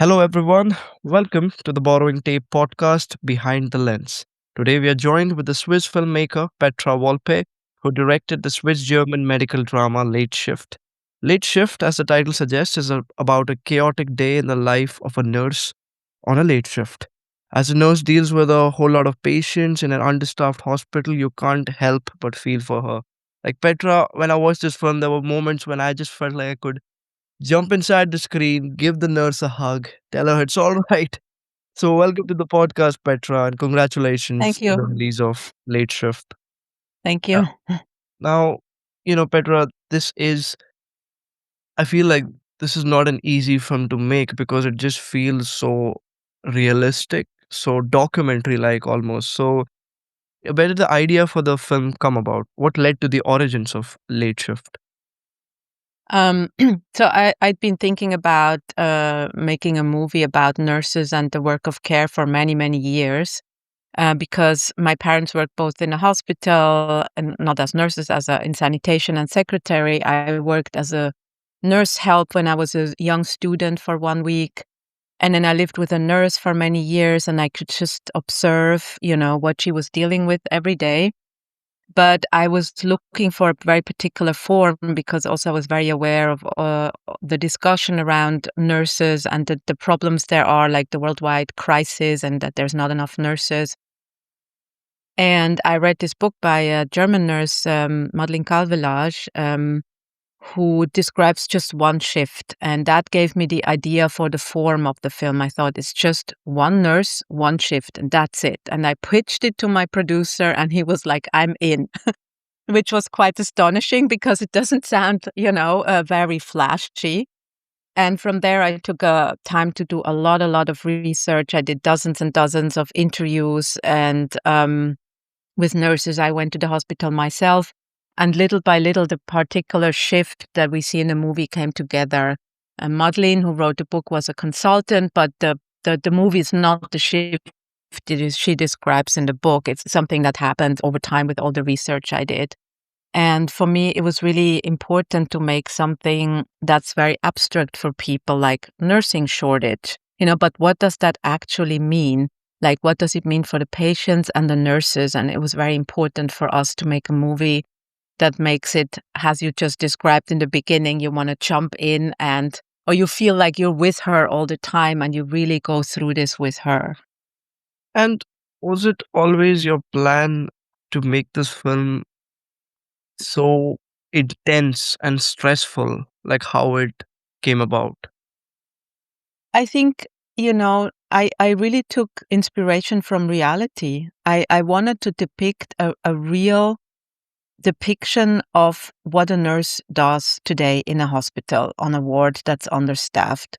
Hello, everyone. Welcome to the Borrowing Tape podcast Behind the Lens. Today, we are joined with the Swiss filmmaker Petra Volpe, who directed the Swiss German medical drama Late Shift. Late Shift, as the title suggests, is about a chaotic day in the life of a nurse on a late shift. As a nurse deals with a whole lot of patients in an understaffed hospital, you can't help but feel for her. Like Petra, when I watched this film, there were moments when I just felt like I could jump inside the screen, give the nurse a hug, tell her it's all right. So, welcome to the podcast, Petra, and congratulations Thank on the you. release of Late Shift. Thank Uh, you. Now, Petra, I feel like this is not an easy film to make because it just feels so realistic, so documentary like almost. So, where did the idea for the film come about? What led to the origins of Late Shift? Um, I'd been thinking about making a movie about nurses and the work of care for many, many years because my parents worked both in a hospital and not as nurses, in sanitation and secretary. I worked as a nurse help when I was a young student for 1 week. And then I lived with a nurse for many years and I could just observe, what she was dealing with every day. But I was looking for a very particular form because also I was very aware of the discussion around nurses and the problems there are, like the worldwide crisis, and that there's not enough nurses. And I read this book by a German nurse, Madeleine Calvelage, who describes just one shift. And that gave me the idea for the form of the film. I thought it's just one nurse, one shift, and that's it. And I pitched it to my producer, and he was like, I'm in. Which was quite astonishing because it doesn't sound, very flashy. And from there, I took time to do a lot of research. I did dozens and dozens of interviews, and with nurses, I went to the hospital myself. And little by little, the particular shift that we see in the movie came together. And Madeleine, who wrote the book, was a consultant, but the movie is not the shift she describes in the book. It's something that happened over time with all the research I did. And for me, it was really important to make something that's very abstract for people, like nursing shortage, but what does that actually mean? Like, what does it mean for the patients and the nurses? And it was very important for us to make a movie that makes it, as you just described in the beginning, you want to jump in or you feel like you're with her all the time and you really go through this with her. And was it always your plan to make this film so intense and stressful, like how it came about? I think, I really took inspiration from reality. I wanted to depict a real depiction of what a nurse does today in a hospital on a ward that's understaffed.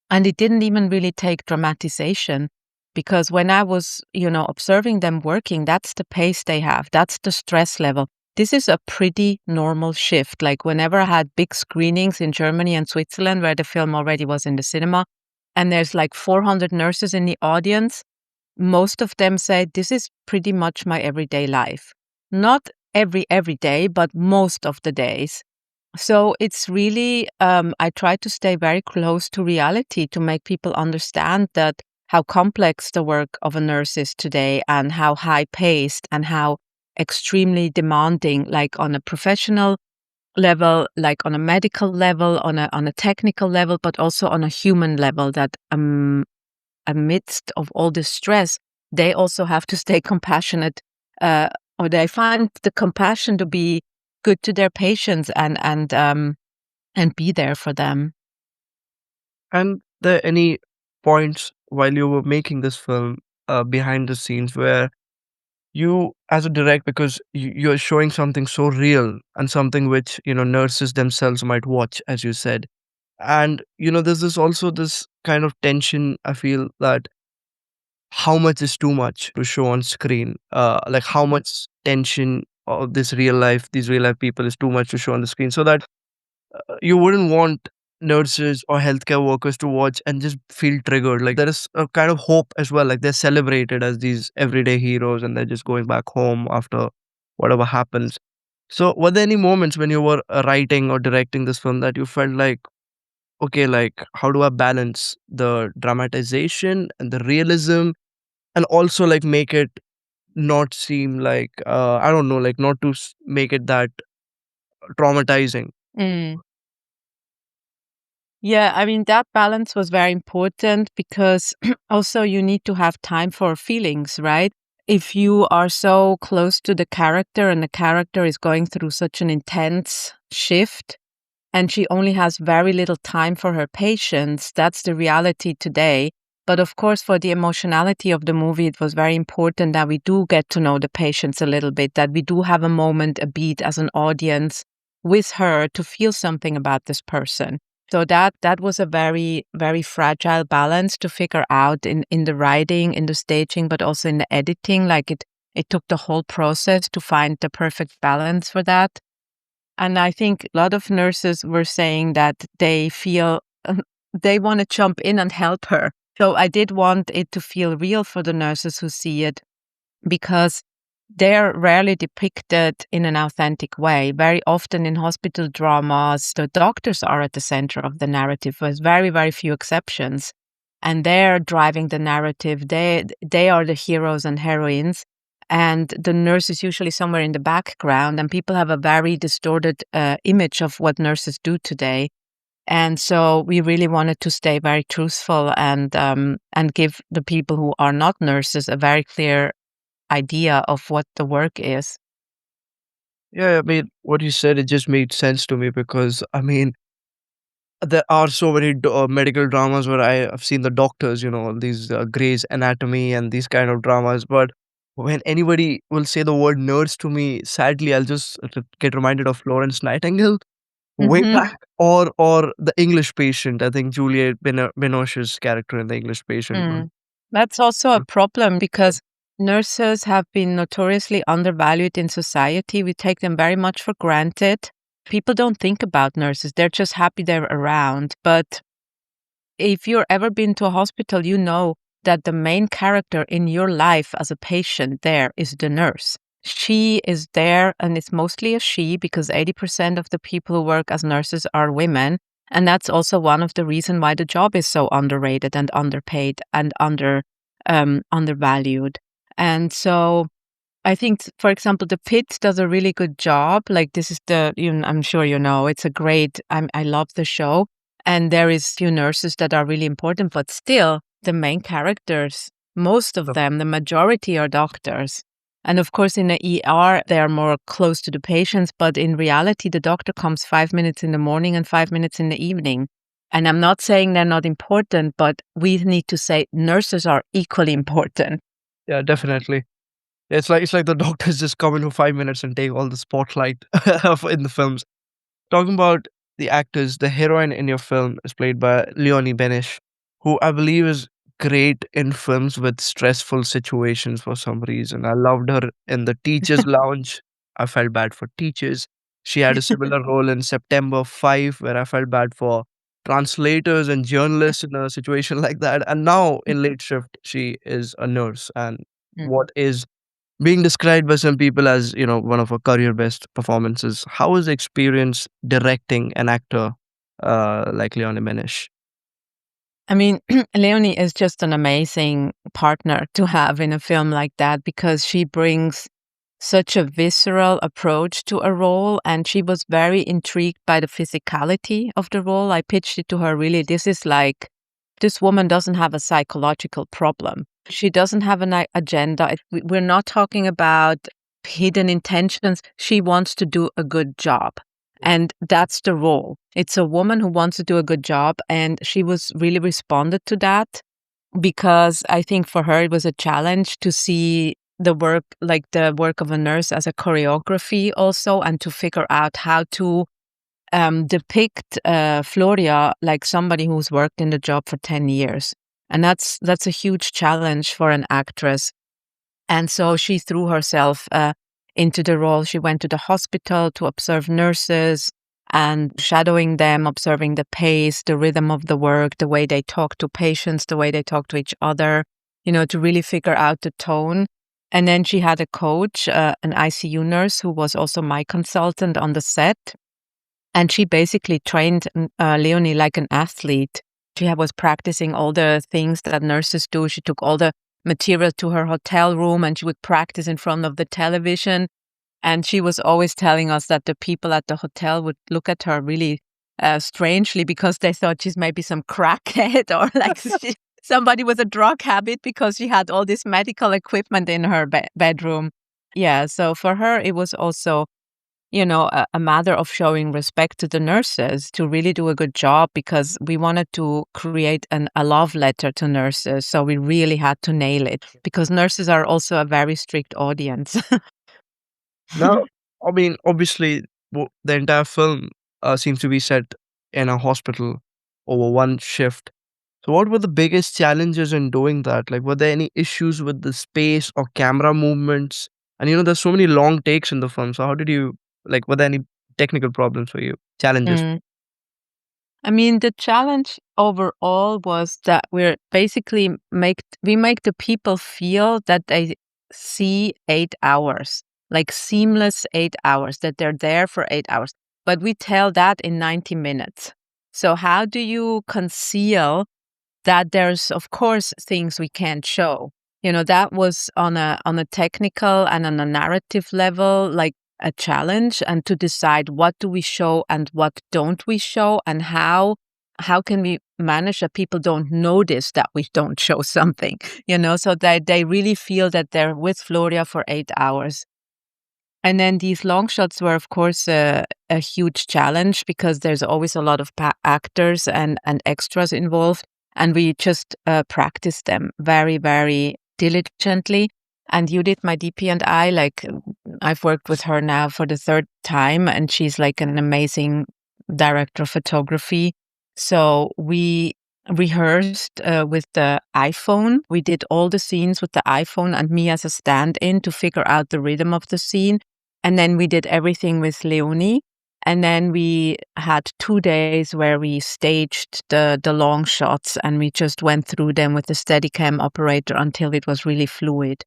And it didn't even really take dramatization because when I was, observing them working, that's the pace they have, that's the stress level. This is a pretty normal shift. Like whenever I had big screenings in Germany and Switzerland, where the film already was in the cinema, and there's like 400 nurses in the audience, most of them say, this is pretty much my everyday life. Not every day, but most of the days. So it's really, I try to stay very close to reality to make people understand that how complex the work of a nurse is today and how high paced and how extremely demanding, like on a professional level, like on a medical level, on a technical level, but also on a human level, that amidst of all this stress, they also have to stay compassionate, or they find the compassion to be good to their patients and be there for them. And there any points while you were making this film behind the scenes where you, as a direct, because you're showing something so real and something which nurses themselves might watch, as you said, and there's this kind of tension. I feel that how much is too much to show on screen, like how much tension of these real life people is too much to show on the screen, so that you wouldn't want nurses or healthcare workers to watch and just feel triggered. Like there is a kind of hope as well, like they're celebrated as these everyday heroes and they're just going back home after whatever happens. So were there any moments when you were writing or directing this film that you felt like okay, like how do I balance the dramatization and the realism, and also like make it not seem like I don't know, like not to make it that traumatizing. Mm. Yeah, I mean, that balance was very important because also you need to have time for feelings, right? If you are so close to the character and the character is going through such an intense shift, and she only has very little time for her patients. That's the reality today. But of course, for the emotionality of the movie, it was very important that we do get to know the patients a little bit, that we do have a moment, a beat as an audience with her to feel something about this person. So that was a very, very fragile balance to figure out in the writing, in the staging, but also in the editing. Like it took the whole process to find the perfect balance for that. And I think a lot of nurses were saying that they feel they want to jump in and help her. So I did want it to feel real for the nurses who see it because they're rarely depicted in an authentic way. Very often in hospital dramas, the doctors are at the center of the narrative, with very, very few exceptions. And they're driving the narrative. They are the heroes and heroines. And the nurse is usually somewhere in the background, and people have a very distorted image of what nurses do today. And so we really wanted to stay very truthful and give the people who are not nurses a very clear idea of what the work is. Yeah, I mean, what you said, it just made sense to me because I mean, there are so many medical dramas where I've seen the doctors, these Grey's Anatomy and these kind of dramas. But when anybody will say the word nurse to me, sadly, I'll just get reminded of Florence Nightingale way Hmm. back, or the English Patient. I think Juliette Binoche's character in the English Patient. Mm. That's also a problem because nurses have been notoriously undervalued in society. We take them very much for granted. People don't think about nurses, they're just happy they're around. But if you've ever been to a hospital, you know that the main character in your life as a patient there is the nurse. She is there, and it's mostly a she because 80% of the people who work as nurses are women. And that's also one of the reasons why the job is so underrated and underpaid and undervalued. And so I think, for example, the Pit does a really good job. Like this is I'm sure you know, it's a great. I love the show, and there is few nurses that are really important, but still, the main characters, most of them, the majority are doctors. And of course, in the ER, they are more close to the patients, but in reality, the doctor comes 5 minutes in the morning and 5 minutes in the evening. And I'm not saying they're not important, but we need to say nurses are equally important. Yeah, definitely. It's like the doctors just come in for 5 minutes and take all the spotlight in the films. Talking about the actors, the heroine in your film is played by Leonie Benish, who I believe is great in films with stressful situations for some reason. I loved her in The Teacher's Lounge. I felt bad for teachers. She had a similar role in September 5, where I felt bad for translators and journalists in a situation like that. And now in Late Shift, she is a nurse. And what is being described by some people as one of her career best performances. How is the experience directing an actor like Leonie Menish? I mean, Leonie is just an amazing partner to have in a film like that because she brings such a visceral approach to a role, and she was very intrigued by the physicality of the role. I pitched it to her really, this is like, this woman doesn't have a psychological problem. She doesn't have an agenda. We're not talking about hidden intentions. She wants to do a good job. And that's the role. It's a woman who wants to do a good job. And she was really responded to that because I think for her it was a challenge to see the work of a nurse as a choreography also, and to figure out how to depict Floria like somebody who's worked in the job for 10 years. And that's a huge challenge for an actress. And so she threw herself into the role. She went to the hospital to observe nurses and shadowing them, observing the pace, the rhythm of the work, the way they talk to patients, the way they talk to each other, to really figure out the tone. And then she had a coach, an ICU nurse who was also my consultant on the set. And she basically trained Leonie like an athlete. She was practicing all the things that nurses do. She took all the material to her hotel room and she would practice in front of the television. And she was always telling us that the people at the hotel would look at her really strangely because they thought she's maybe some crackhead or like somebody with a drug habit because she had all this medical equipment in her bedroom. Yeah, so for her, it was also a matter of showing respect to the nurses to really do a good job because we wanted to create a love letter to nurses. So we really had to nail it because nurses are also a very strict audience. Now, I mean, obviously, the entire film seems to be set in a hospital over one shift. So, what were the biggest challenges in doing that? Like, were there any issues with the space or camera movements? And there's so many long takes in the film. So, how did you like? Were there any technical problems for you? Challenges? Mm. I mean, the challenge overall was that we're basically make the people feel that they see 8 hours, like seamless 8 hours, that they're there for 8 hours. But we tell that in 90 minutes. So how do you conceal that there's of course things we can't show? That was on a technical and on a narrative level, like a challenge, and to decide what do we show and what don't we show, and how can we manage that people don't notice that we don't show something, so that they really feel that they're with Floria for 8 hours. And then these long shots were, of course, a huge challenge because there's always a lot of actors and extras involved. And we just practiced them very, very diligently. And Judith, my DP, and I, like, I've worked with her now for the third time, and she's like an amazing director of photography. So we rehearsed with the iPhone. We did all the scenes with the iPhone and me as a stand-in to figure out the rhythm of the scene. And then we did everything with Leonie. And then we had 2 days where we staged the long shots and we just went through them with the Steadicam operator until it was really fluid.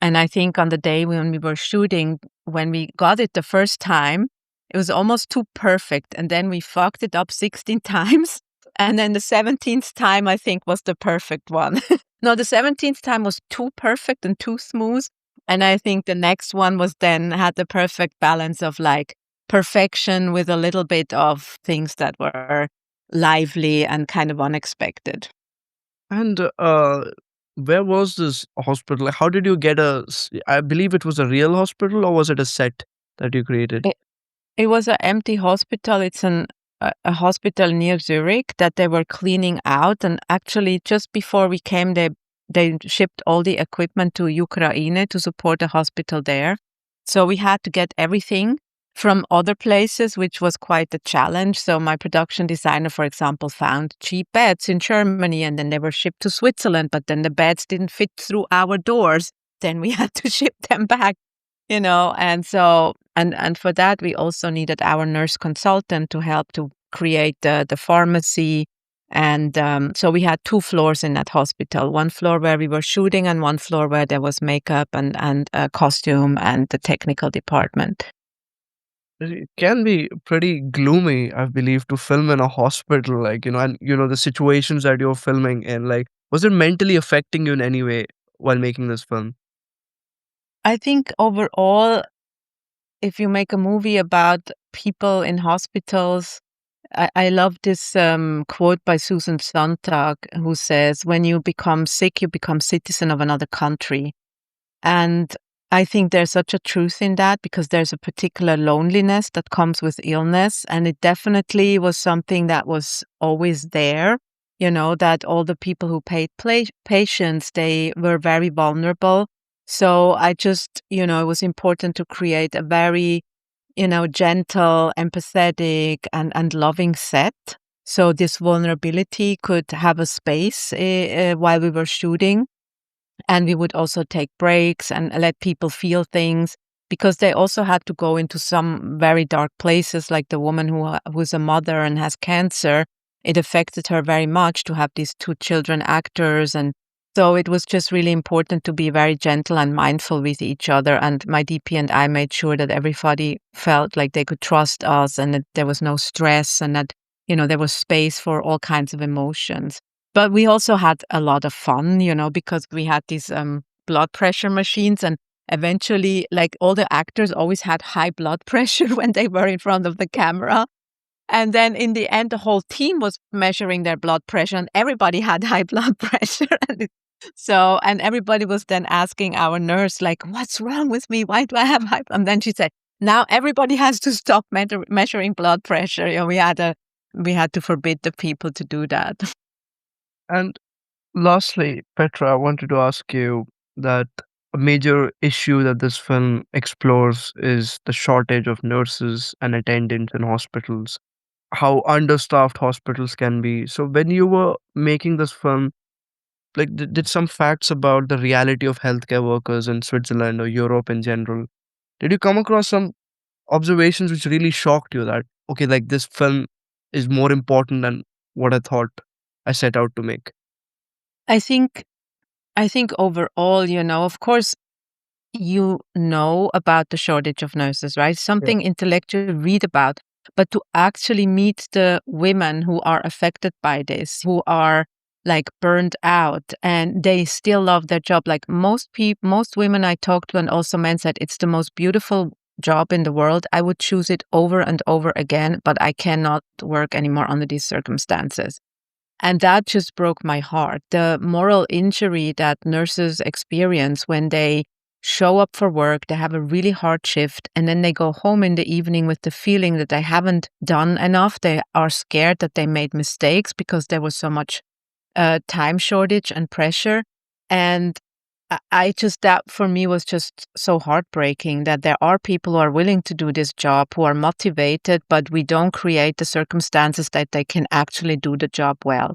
And I think on the day when we were shooting, when we got it the first time, it was almost too perfect. And then we fucked it up 16 times. And then the 17th time, I think, was the perfect one. No, the 17th time was too perfect and too smooth. And I think the next one was then had the perfect balance of like perfection with a little bit of things that were lively and kind of unexpected. And where was this hospital? Like, how did you get I believe it was a real hospital, or was it a set that you created? It was an empty hospital. It's a hospital near Zurich that they were cleaning out. And actually, just before we came, they shipped all the equipment to Ukraine to support the hospital there. So we had to get everything from other places, which was quite a challenge. So my production designer, for example, found cheap beds in Germany, and then they were shipped to Switzerland. But then the beds didn't fit through our doors. Then we had to ship them back. And so and for that we also needed our nurse consultant to help to create the pharmacy. And so we had 2 floors in that hospital, one floor where we were shooting and one floor where there was makeup and costume and the technical department. It can be pretty gloomy, I believe, to film in a hospital, like, and the situations that you're filming in, like, was it mentally affecting you in any way while making this film? I think overall, if you make a movie about people in hospitals, I love this quote by Susan Sontag, who says, "When you become sick, you become citizen of another country." And I think there's such a truth in that because there's a particular loneliness that comes with illness. And it definitely was something that was always there, that all the people who paid patients, they were very vulnerable. So I just, it was important to create a very gentle, empathetic, and loving set. So this vulnerability could have a space while we were shooting. And we would also take breaks and let people feel things because they also had to go into some very dark places, like the woman who's a mother and has cancer. It affected her very much to have these 2 children actors. And So it was just really important to be very gentle and mindful with each other. And my DP and I made sure that everybody felt like they could trust us and that there was no stress and that, there was space for all kinds of emotions. But we also had a lot of fun, because we had these blood pressure machines, and eventually, like, all the actors always had high blood pressure when they were in front of the camera. And then in the end, the whole team was measuring their blood pressure and everybody had high blood pressure. And everybody was then asking our nurse, like, what's wrong with me? Why do I have high? And then she said, now everybody has to stop measuring blood pressure. We had to forbid the people to do that. And lastly, Petra, I wanted to ask you that a major issue that this film explores is the shortage of nurses and attendants in hospitals, how understaffed hospitals can be. So, when you were making this film, like, did some facts about the reality of healthcare workers in Switzerland or Europe in general, did you come across some observations which really shocked you that, okay, like this film is more important than what I thought I set out to make? I think I think overall, of course, about the shortage of nurses, right? Yeah. Something intellectual to read about, but to actually meet the women who are affected by this, who are like burned out and they still love their job. Like most women I talked to and also men said it's the most beautiful job in the world. I would choose it over and over again, but I cannot work anymore under these circumstances. And that just broke my heart. The moral injury that nurses experience when they show up for work, they have a really hard shift, and then they go home in the evening with the feeling that they haven't done enough. They are scared that they made mistakes because there was so much time shortage and pressure. And I just, that for me was just so heartbreaking that there are people who are willing to do this job, who are motivated, but we don't create the circumstances that they can actually do the job well.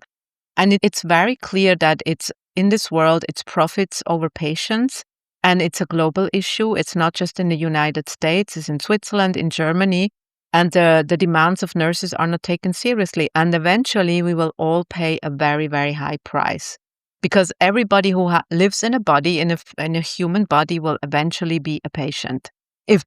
And it's very clear that it's in this world, it's profits over patients. And it's a global issue. It's not just in the United States, it's in Switzerland, in Germany. And the demands of nurses are not taken seriously. And eventually, we will all pay a very, very high price because everybody who lives in a body, in a human body, will eventually be a patient if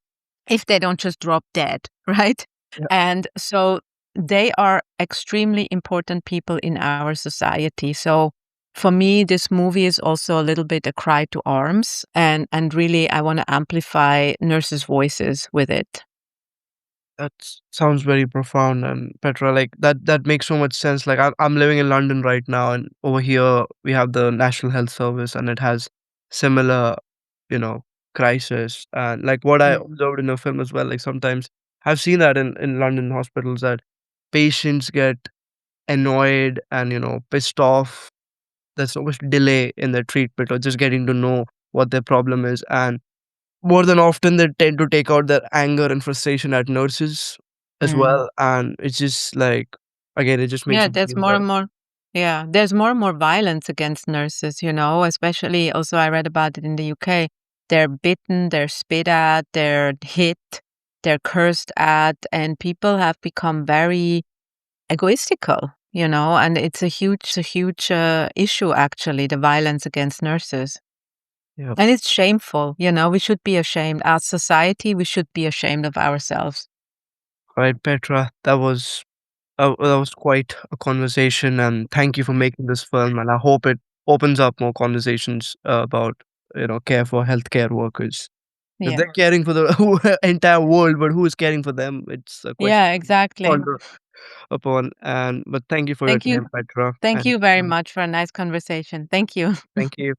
they don't just drop dead, right? Yeah. And so they are extremely important people in our society. So for me, this movie is also a little bit a cry to arms, and really, I want to amplify nurses' voices with it. That sounds very profound, and Petra, like that makes so much sense. Like I'm living in London right now, and over here we have the National Health Service, and it has similar, you know, crisis. And like what I Mm. observed in the film as well, like sometimes I've seen that in London hospitals that patients get annoyed and pissed off. There's so much delay in their treatment or just getting to know what their problem is, and more than often, they tend to take out their anger and frustration at nurses as Mm. well, and it's just like, again, it just makes Yeah, you there's feel more and more. Yeah, there's more and more violence against nurses, especially also I read about it in the UK. They're bitten, they're spit at, they're hit, they're cursed at, and people have become very egoistical, and it's a huge issue actually, the violence against nurses. yeah. And it's shameful, we should be ashamed. As society, we should be ashamed of ourselves. Right, Petra, that was quite a conversation, and thank you for making this film, and I hope it opens up more conversations about care for healthcare workers. If Yeah. they're caring for the whole entire world, but who is caring for them? It's a question Yeah, to exactly. ponder upon. And but thank you for your Thank you. time, Petra, Thank and you very much for a nice conversation. Thank you. thank you.